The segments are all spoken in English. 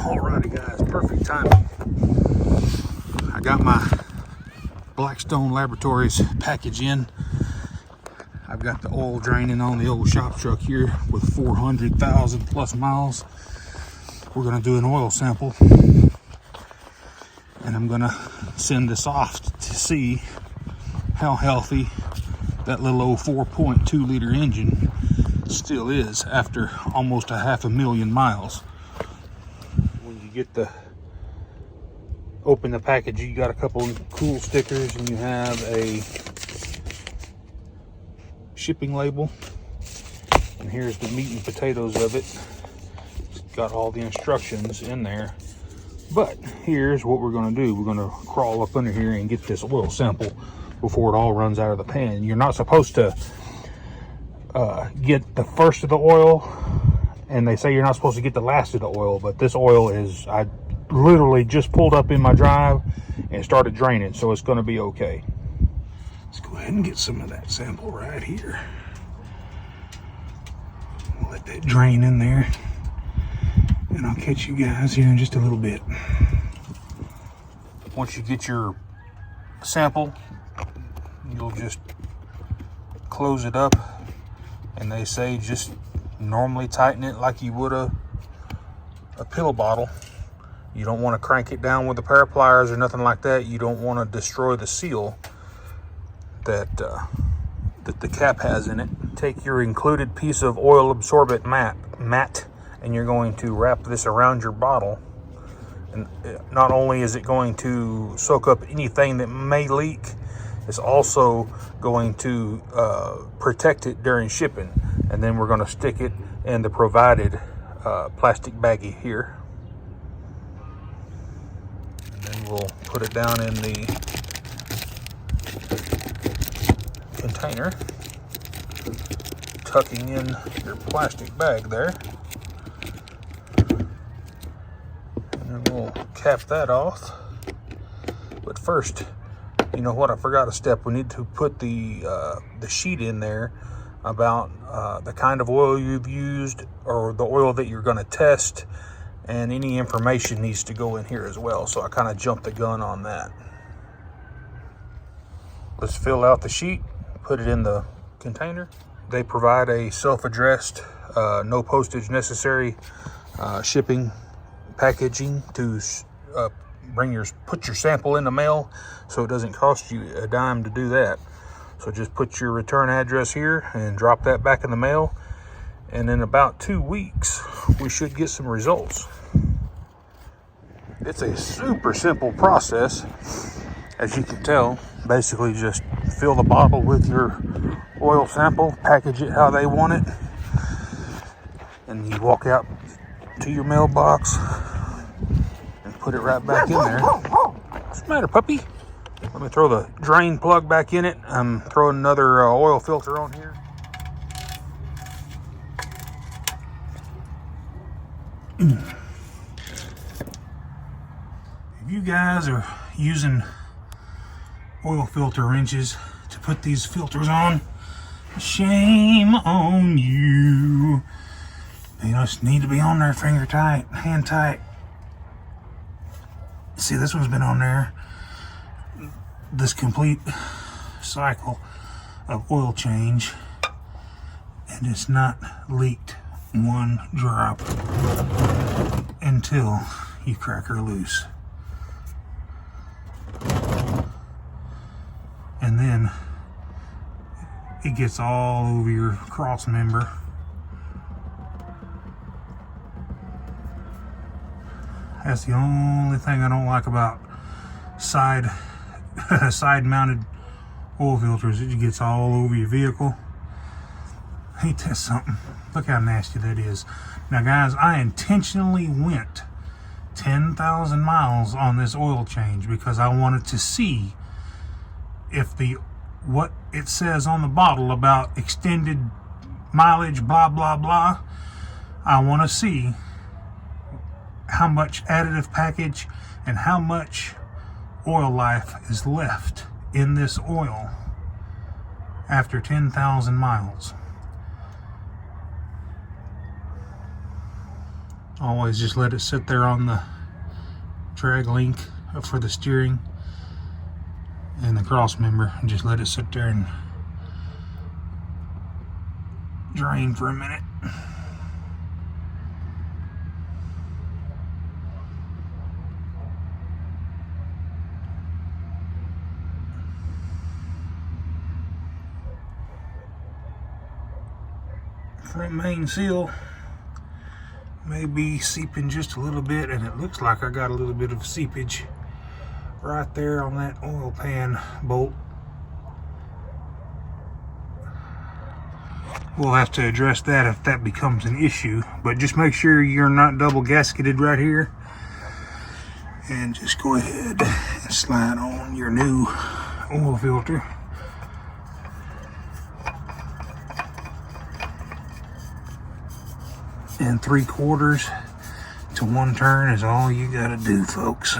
Alrighty guys, perfect timing. I got my Blackstone Laboratories package in. I've got the oil draining on the old shop truck here with 400,000 plus miles. We're gonna do an oil sample and I'm gonna send this off to see how healthy that little old 4.2 liter engine still is after almost 500,000 miles. When you get open the package, you got a couple of cool stickers and you have a shipping label, and here's the meat and potatoes of it. It's got all the instructions in there, but here's what we're going to do. We're going to crawl up under here and get this oil sample before it all runs out of the pan. You're not supposed to get the first of the oil, and they say you're not supposed to get the last of the oil, but this oil is, I literally just pulled up in my drive and started draining, so it's going to be okay. Let's go ahead and get some of that sample right here. Let that drain in there, and I'll catch you guys here in just a little bit. Once you get your sample, you'll just close it up, and they say just normally tighten it like you would a pill bottle. You don't want to crank it down with a pair of pliers or nothing like that. You don't want to destroy the seal that the cap has in it. Take your included piece of oil absorbent mat, and you're going to wrap this around your bottle. And not only is it going to soak up anything that may leak, it's also going to protect it during shipping. And then we're going to stick it in the provided plastic baggie here. And then we'll put it down in the container, tucking in your plastic bag there. And then we'll cap that off. But first, you know what, I forgot a step. We need to put the sheet in there about the kind of oil you've used, or the oil that you're going to test, and any information needs to go in here as well. So I kind of jumped the gun on that. Let's fill out the sheet, put it in the container. They provide a self-addressed, no postage necessary shipping packaging to put your sample in the mail, so it doesn't cost you a dime to do that. So just put your return address here and drop that back in the mail, and in about 2 weeks we should get some results. It's a super simple process, as you can tell. Basically just fill the bottle with your oil sample, package it how they want it, and you walk out to your mailbox and put it right back in there. What's the matter, puppy? Let me throw the drain plug back in it. I'm throwing another oil filter on here. If you guys are using oil filter wrenches to put these filters on, shame on you. They just need to be on there finger tight, hand tight. See, this one's been on there this complete cycle of oil change, and it's not leaked one drop until you crack her loose. And then it gets all over your cross member. That's the only thing I don't like about side mounted oil filters. It gets all over your vehicle. Ain't that something? Look how nasty that is. Now guys, I intentionally went 10,000 miles on this oil change because I wanted to see if what it says on the bottle about extended mileage, blah blah blah. I want to see how much additive package and how much oil life is left in this oil after 10,000 miles. Always just let it sit there on the drag link for the steering and the cross member, and just let it sit there and drain for a minute. Front main seal may be seeping just a little bit, and it looks like I got a little bit of seepage right there on that oil pan bolt. We'll have to address that if that becomes an issue, but just make sure you're not double gasketed right here, and just go ahead and slide on your new oil filter. And 3/4 to 1 turn is all you gotta do, folks.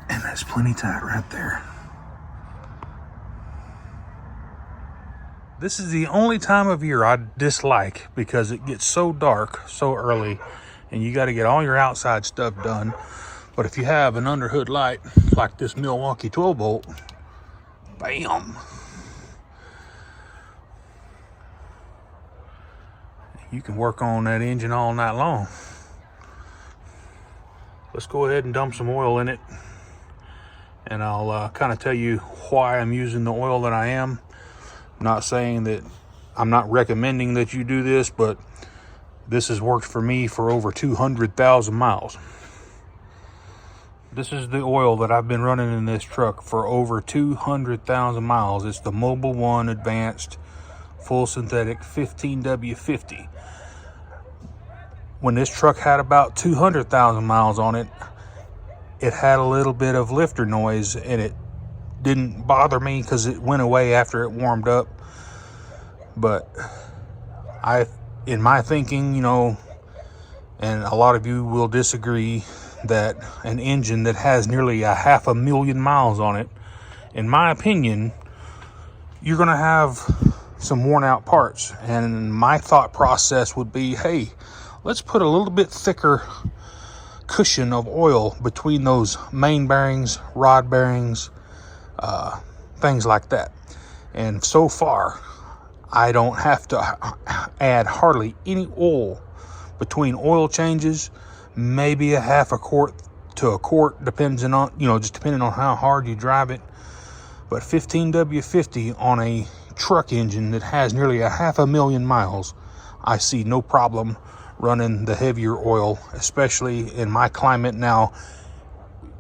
And that's plenty tight right there. This is the only time of year I dislike, because it gets so dark so early and you got to get all your outside stuff done. But if you have an underhood light like this Milwaukee 12 volt, bam, you can work on that engine all night long. Let's go ahead and dump some oil in it, and I'll kind of tell you why I'm using the oil that I am. I'm not saying that, I'm not recommending that you do this, but this has worked for me for over 200,000 miles. This is the oil that I've been running in this truck for over 200,000 miles. It's the Mobil 1 Advanced Full Synthetic 15W50. When this truck had about 200,000 miles on it, it had a little bit of lifter noise, and it didn't bother me because it went away after it warmed up. But in my thinking, you know, and a lot of you will disagree, that an engine that has nearly 500,000 miles on it, in my opinion, you're going to have some worn out parts. And my thought process would be, hey, let's put a little bit thicker cushion of oil between those main bearings, rod bearings, things like that. And so far, I don't have to add hardly any oil between oil changes. Maybe a half a quart to a quart, depending on, you know, just depending on how hard you drive it. But 15W50 on a truck engine that has nearly 500,000 miles, I see no problem running the heavier oil, especially in my climate now.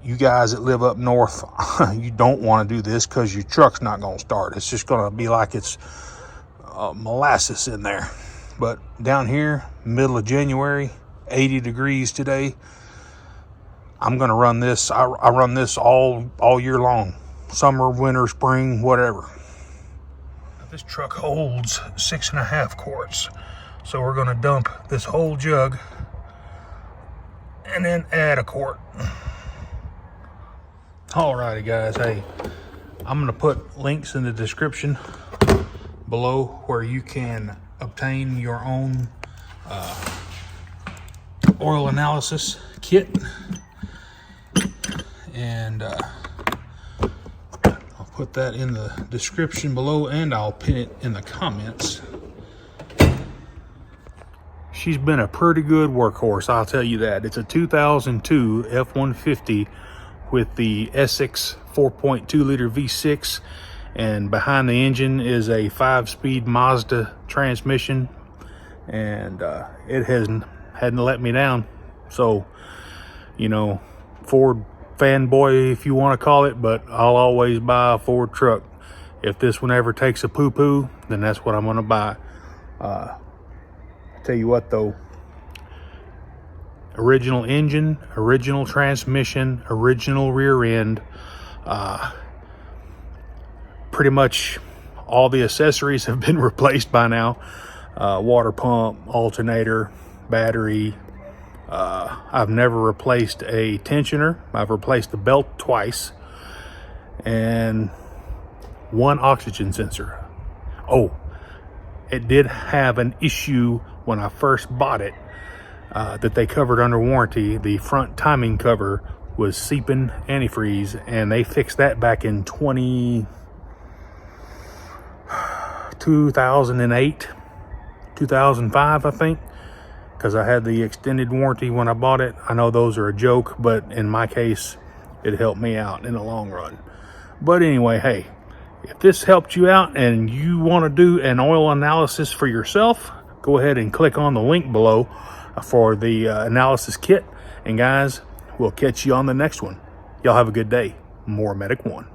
You guys that live up north, you don't want to do this because your truck's not going to start. It's just going to be like it's molasses in there. But down here, middle of January, 80 degrees today, I'm going to run this. I run this all year long, summer, winter, spring, whatever. This truck holds 6.5 quarts, so we're going to dump this whole jug and then add a quart. Alrighty guys, hey, I'm going to put links in the description below where you can obtain your own oil analysis kit, and I'll put that in the description below, and I'll pin it in the comments. She's been a pretty good workhorse, I'll tell you that. It's a 2002 F150 with the Essex 4.2 liter V6, and behind the engine is a 5-speed Mazda transmission, and it hadn't let me down. So, you know, Ford fanboy if you want to call it, but I'll always buy a Ford truck. If this one ever takes a poo-poo, then that's what I'm going to buy. Tell you what though, original engine, original transmission, original rear end, pretty much all the accessories have been replaced by now. Water pump, alternator, battery. I've never replaced a tensioner. I've replaced the belt twice, and one oxygen sensor. Oh, it did have an issue when I first bought it that they covered under warranty. The front timing cover was seeping antifreeze, and they fixed that back in 2008, 2005, I think, because I had the extended warranty when I bought it. I know those are a joke, but in my case, it helped me out in the long run. But anyway, hey, if this helped you out and you want to do an oil analysis for yourself, go ahead and click on the link below for the analysis kit. And guys, we'll catch you on the next one. Y'all have a good day. More Medic One.